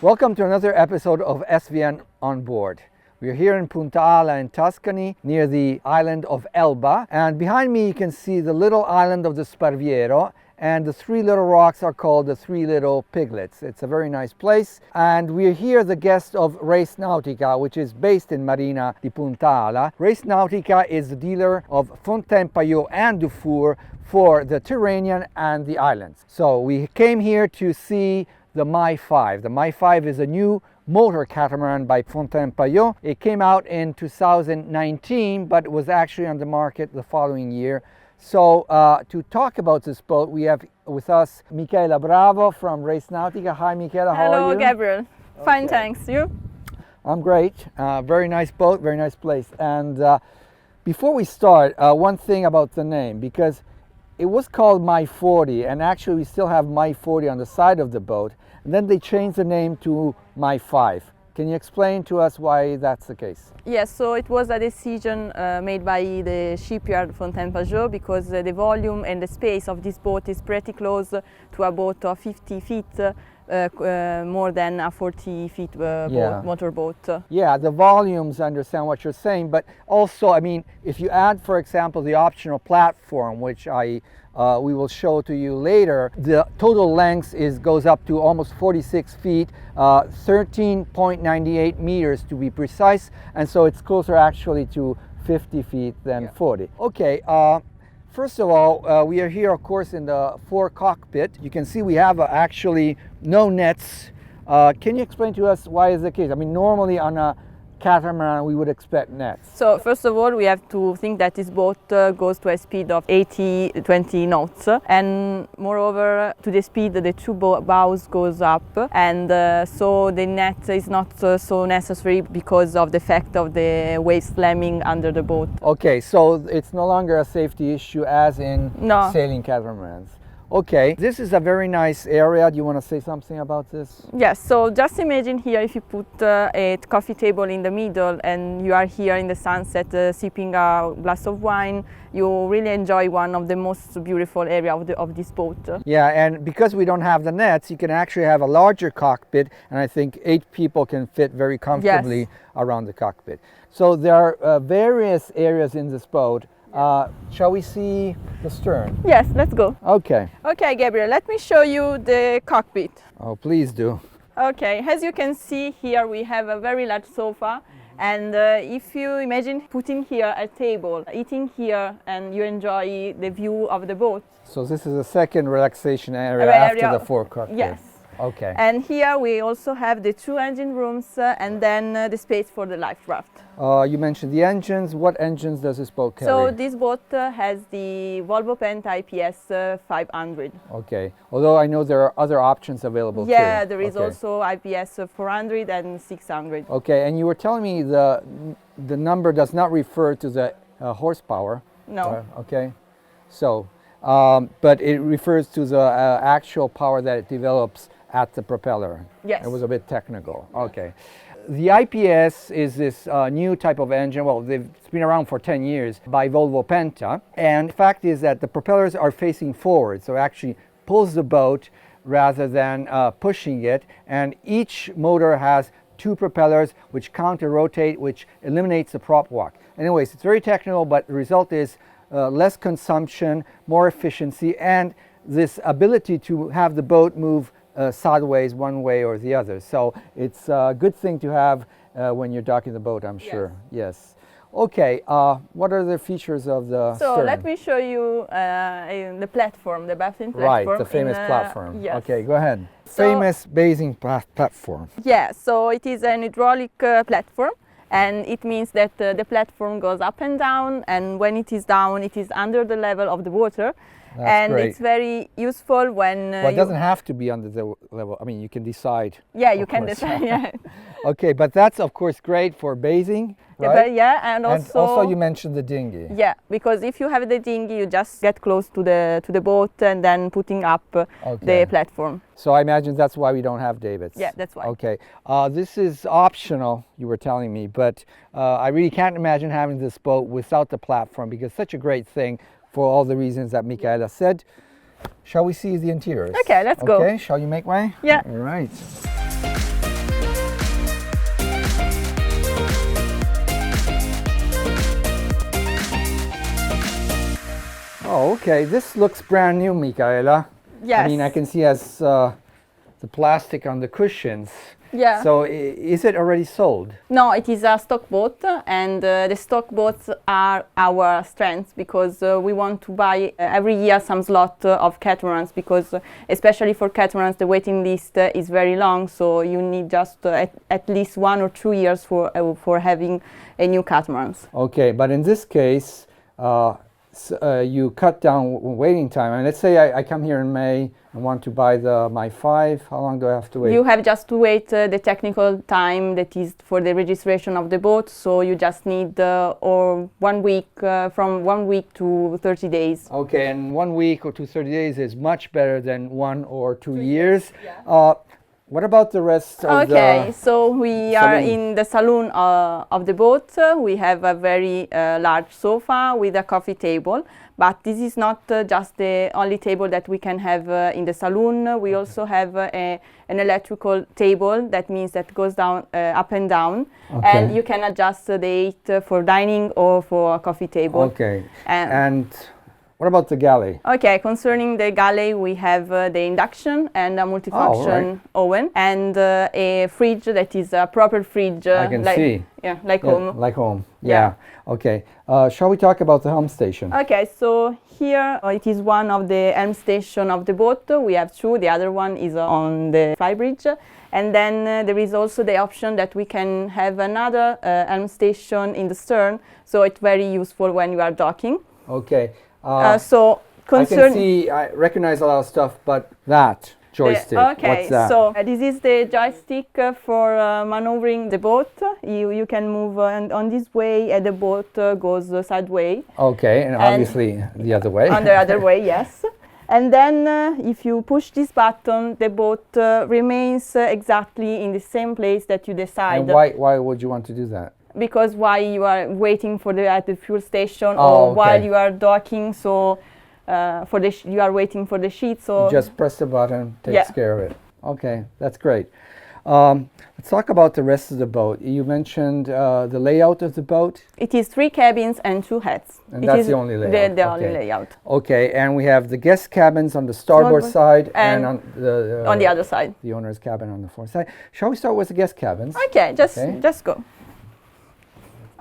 Welcome to another episode of SVN On Board. We're here in Punta Ala in Tuscany, near the island of Elba. And behind me you can see the little island of the Sparviero. And the three little rocks are called the Three Little Piglets. It's a very nice place. And we're here the guest of Race Nautica, which is based in Marina di Punta Ala. Race Nautica is the dealer of Fountaine Pajot and Dufour for the Tyrrhenian and the islands. So we came here to see the MY5. The MY5 is a new motor catamaran by Fountaine Pajot. It came out in 2019, but it was actually on the market the following year. So to talk about this boat, we have with us Michela Bravo from Race Nautica. Hi Michela, how are you? Hello Gabriel. Fine, thanks. You? I'm great. Very nice boat, very nice place. And before we start, one thing about the name, because it was called MY40, and actually we still have MY40 on the side of the boat, and then they changed the name to MY5. Can you explain to us why that's the case? Yes, so it was a decision made by the shipyard Fountaine Pajot, because the volume and the space of this boat is pretty close to a boat of 50 feet, more than a 40 feet motorboat. Yeah, the volumes, I understand what you're saying, but also, I mean, if you add, for example, the optional platform, which we will show to you later, the total length goes up to almost 46 feet, 13.98 meters to be precise, and so it's closer actually to 50 feet than 40. Okay. First of all, we are here, of course, in the fore cockpit. You can see we have actually no nets. Can you explain to us why is the case? I mean, normally on a catamaran we would expect nets. So first of all, we have to think that this boat goes to a speed of 20 knots, and moreover to the speed the two bows goes up, and so the net is not so necessary because of the effect of the waves slamming under the boat. Okay, so it's no longer a safety issue as in sailing catamarans. Okay, this is a very nice area. Do you want to say something about this? Yes, so just imagine here if you put a coffee table in the middle and you are here in the sunset sipping a glass of wine, you really enjoy one of the most beautiful areas of this boat. Yeah, and because we don't have the nets, you can actually have a larger cockpit, and I think 8 people can fit very comfortably around the cockpit. So there are various areas in this boat. Shall we see the stern? Yes, let's go. Okay. Okay, Gabriel, let me show you the cockpit. Oh, please do. Okay, as you can see here we have a very large sofa, and if you imagine putting here a table, eating here, and you enjoy the view of the boat. So this is a second relaxation area after the fore cockpit. Yes. Okay. And here we also have the 2 engine rooms and then the space for the life raft. You mentioned the engines. What engines does this boat carry? So this boat has the Volvo Penta IPS 500. Okay. Although I know there are other options available too. Yeah, there is also IPS 400 and 600. Okay, and you were telling me the number does not refer to the horsepower. No. Okay. So, but it refers to the actual power that it develops at the propeller. Yes. It was a bit technical. Okay. The IPS is this new type of engine. Well, it's been around for 10 years by Volvo Penta. And the fact is that the propellers are facing forward. So it actually pulls the boat rather than pushing it. And each motor has 2 propellers which counter-rotate, which eliminates the prop walk. Anyways, it's very technical, but the result is less consumption, more efficiency, and this ability to have the boat move sideways one way or the other. So it's a good thing to have when you're docking the boat, I'm sure. Yes. Okay, what are the features of the stern? So let me show you the platform, the bathing platform. Right, the famous platform. Yes. Okay, go ahead. So, famous bathing platform. Yeah, so it is an hydraulic platform, and it means that the platform goes up and down, and when it is down, it is under the level of the water. That's great. It's very useful when well, it doesn't have to be under the level. I mean, you can decide. Yeah, you can decide. Yeah. Okay, but that's of course great for bathing, right? But yeah, and also you mentioned the dinghy. Yeah, because if you have the dinghy, you just get close to the boat and then putting up the platform. So I imagine that's why we don't have davits. Yeah, that's why. Okay, this is optional, you were telling me, but I really can't imagine having this boat without the platform, because it's such a great thing for all the reasons that Michaela said. Shall we see the interiors? Okay, let's go. Okay, shall you make way? Yeah. All right. Oh, okay. This looks brand new, Michaela. Yes. I mean, I can see as the plastic on the cushions. Yeah. So is it already sold? No, it is a stock boat, and the stock boats are our strength because we want to buy every year some slot of catamarans because especially for catamarans the waiting list is very long, so you need just at least 1 or 2 years for having a new catamarans. Okay, but in this case, you cut down waiting time. And let's say I come here in May and want to buy the MY5. How long do I have to wait? You have just to wait the technical time that is for the registration of the boat. So you just need or 1 week, from 1 week to 30 days. Okay, and 1 week or to 30 days is much better than 1 or 2 years. Yeah. What about the rest of Okay, so we are saloon? in the saloon of the boat. We have a very large sofa with a coffee table, but this is not just the only table that we can have in the saloon. We also have an electrical table. That means that goes down, up and down, and you can adjust the height for dining or for a coffee table. Okay, and what about the galley? Okay, concerning the galley, we have the induction and a multifunction oven and a fridge that is a proper fridge. I can see. Yeah, like home. Like home. Yeah. Okay. Shall we talk about the helm station? Okay, so here it is one of the helm station of the boat. We have two. The other one is on the flybridge. And then there is also the option that we can have another helm station in the stern. So it's very useful when you are docking. Okay. So I can see, I recognize a lot of stuff, but that joystick, okay, what's that? So this is the joystick for maneuvering the boat. You can move on this way and the boat goes sideways. Okay, and obviously the other way. On the other way, yes. And then if you push this button, the boat remains exactly in the same place that you decide. And why would you want to do that? Because while you are waiting for at the fuel station or while you are docking, so you are waiting for the sheet. So you just press the button, takes care of it. Okay, that's great. Let's talk about the rest of the boat. You mentioned the layout of the boat. It is 3 cabins and 2 heads. And that's the only layout. The only layout. Okay, and we have the guest cabins on the starboard side and on the other side. The owner's cabin on the fourth side. Shall we start with the guest cabins? Okay, just go.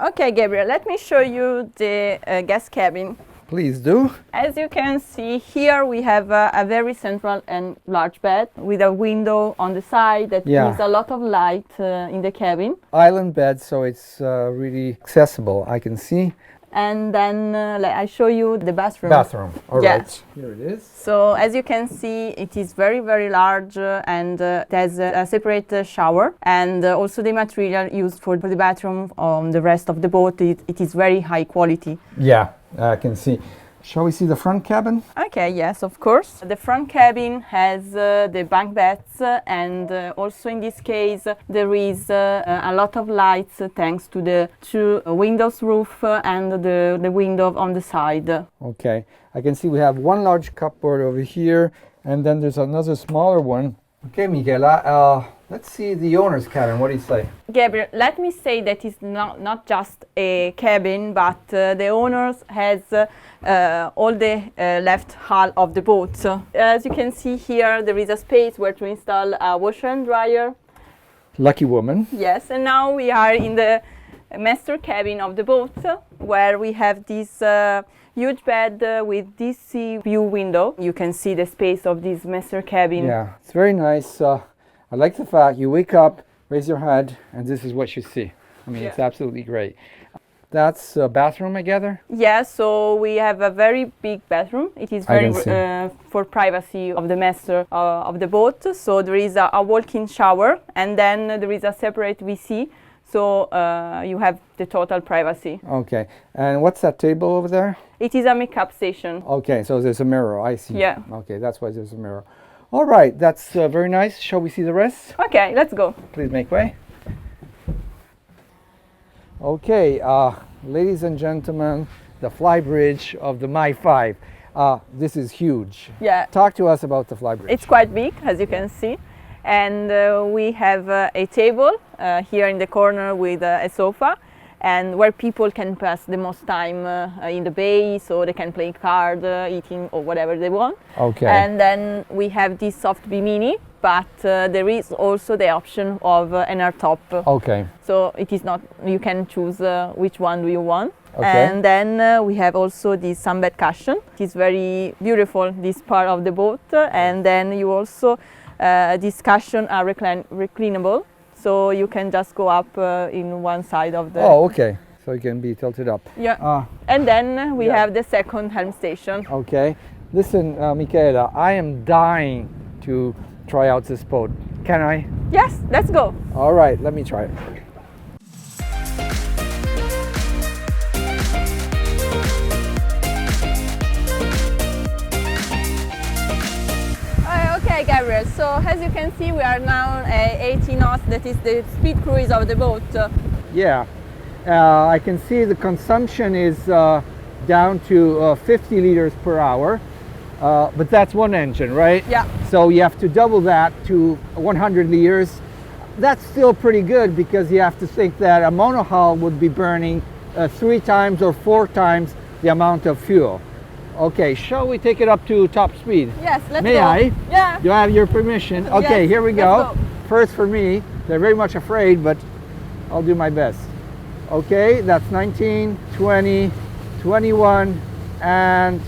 Okay, Gabriel, let me show you the guest cabin. Please do. As you can see here, we have a very central and large bed with a window on the side that gives a lot of light in the cabin. Island bed, so it's really accessible, I can see. And then I show you the bathroom. Bathroom, all right. Here it is. So as you can see, it is very, very large and there's a separate shower. And also the material used for the bathroom on the rest of the boat, it is very high quality. Yeah, I can see. Shall we see the front cabin? Okay, yes, of course. The front cabin has the bunk beds and also in this case there is a lot of lights thanks to the 2 windows roof and the window on the side. Okay, I can see we have one large cupboard over here and then there's another smaller one. Okay, Michela, let's see the owner's cabin. What do you say? Gabriel, let me say that it's not just a cabin, but the owner has all the left hull of the boat. As you can see here, there is a space where to install a washer and dryer. Lucky woman. Yes, and now we are in the master cabin of the boat, where we have this huge bed with this sea view window. You can see the space of this master cabin. Yeah, it's very nice. I like the fact you wake up, raise your head, and this is what you see. I mean, it's absolutely great. That's a bathroom, I gather? Yeah, so we have a very big bathroom. It is very for privacy of the master of the boat. So there is a walk-in shower, and then there is a separate WC. So you have the total privacy. Okay, and what's that table over there? It is a makeup station. Okay, so there's a mirror, I see. Yeah. Okay, that's why there's a mirror. All right, that's very nice. Shall we see the rest? Okay, let's go. Please make way. Okay, ladies and gentlemen, the flybridge of the MY5. This is huge. Yeah. Talk to us about the flybridge. It's quite big, as you can see. And we have a table here in the corner with a sofa. and where people can pass the most time in the bay, so they can play card, eating or whatever they want. Okay. And then we have this soft B Mini, but there is also the option of an hardtop. Okay. So it is not, you can choose which one do you want. Okay. And then we have also this sunbed cushion. It is very beautiful, this part of the boat. And then you also, these cushions are reclinable, so you can just go up in one side of the... Oh, okay. So it can be tilted up. Yeah. And then we have the second helm station. Okay. Listen, Michaela, I am dying to try out this boat. Can I? Yes, let's go. All right, let me try it. Okay, Gabriel, so as you can see, we are now at 80 knots, that is the speed cruise of the boat. Yeah, I can see the consumption is down to 50 liters per hour, but that's one engine, right? Yeah. So you have to double that to 100 liters. That's still pretty good, because you have to think that a monohull would be burning 3 times or 4 times the amount of fuel. Okay, shall we take it up to top speed? Yes, let's May go. I? Yeah. Do I have your permission? Okay, Yes, here we let's go. go. First for me. They're very much afraid, but I'll do my best. Okay, that's 19, 20, 21, and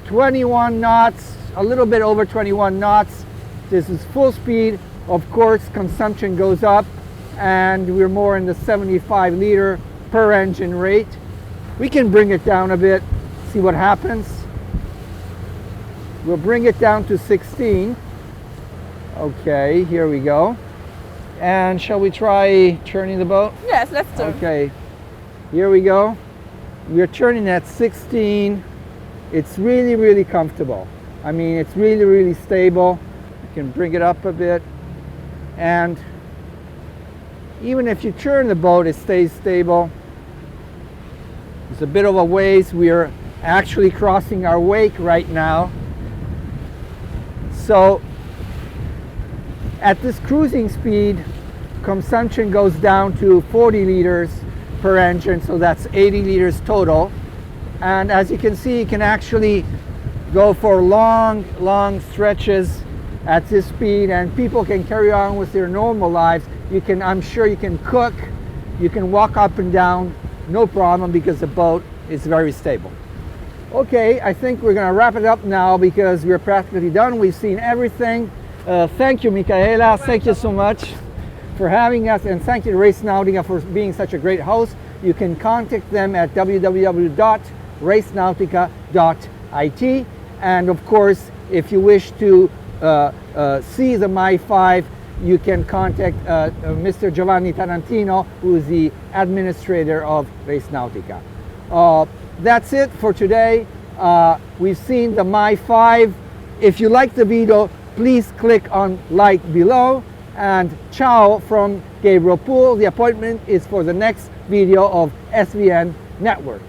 21 knots, a little bit over 21 knots. This is full speed. Of course, consumption goes up, and we're more in the 75 liter per engine rate. We can bring it down a bit, see what happens. We'll bring it down to 16. Okay, here we go. And shall we try turning the boat? Yes, let's turn. Okay, here we go. We're turning at 16. It's really, really comfortable. I mean, it's really, really stable. You can bring it up a bit. And even if you turn the boat, it stays stable. There's a bit of a ways. We're actually crossing our wake right now. So at this cruising speed, consumption goes down to 40 liters per engine, so that's 80 liters total. And as you can see, you can actually go for long, long stretches at this speed, and people can carry on with their normal lives. You can, I'm sure you can cook, you can walk up and down, no problem, because the boat is very stable. Okay, I think we're going to wrap it up now, because we're practically done. We've seen everything. Thank you, Michaela. Thank you so much for having us, and thank you to Race Nautica for being such a great host. You can contact them at www.racenautica.it, and of course, if you wish to see the MY5, you can contact Mr. Giovanni Tarantino, who is the administrator of Race Nautica. That's it for today. We've seen the MY5. If you like the video, please click on like below. And ciao from Gabriel Poole. The appointment is for the next video of SVN Network.